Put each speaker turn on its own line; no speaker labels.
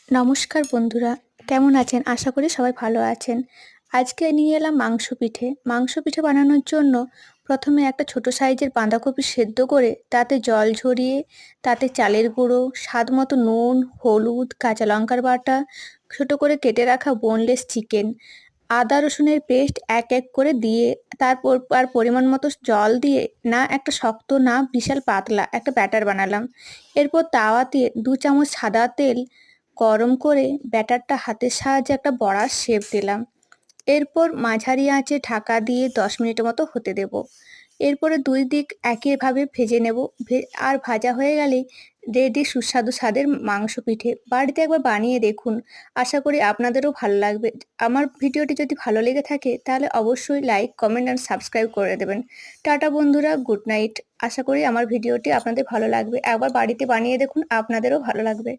নমস্কার বন্ধুরা, কেমন আছেন? আশা করি সবাই ভালো আছেন। আজকে নিয়ে এলাম মাংস পিঠে। মাংস পিঠে বানানোর জন্য প্রথমে একটা ছোট সাইজের বাঁধাকপি সেদ্ধ করে তাতে জল ঝরিয়ে তাতে চালের গুঁড়ো, স্বাদ মতো নুন, হলুদ, কাঁচা লঙ্কার বাটা, ছোট করে কেটে রাখা বোনলেস চিকেন, আদা রসুনের পেস্ট এক এক করে দিয়ে তারপর আর পরিমাণ মতো জল দিয়ে না একটা শক্ত না বিশাল পাতলা একটা ব্যাটার বানালাম। এরপর তাওয়াতে 2 চামচ সাদা তেল গরম করে ব্যাটারটা হাতের সাহায্যে একটা বড়ার শেপ দিলাম। এরপর মাঝারি আঁচে ঢাকা দিয়ে 10 মিনিটের মতো হতে দেব। এরপরে 2 দিক একইভাবে ভেজে নেব। আর ভাজা হয়ে গেলেই রেডি সুস্বাদু স্বাদের মাংস পিঠে। বাড়িতে একবার বানিয়ে দেখুন। আশা করি আপনাদেরও ভালো লাগবে। আমার ভিডিওটি যদি ভালো লেগে থাকে তাহলে অবশ্যই লাইক, কমেন্ট অ্যান্ড সাবস্ক্রাইব করে দেবেন। টাটা বন্ধুরা, গুড নাইট। আশা করি আমার ভিডিওটি আপনাদের ভালো লাগবে। একবার বাড়িতে বানিয়ে দেখুন, আপনাদেরও ভালো লাগবে।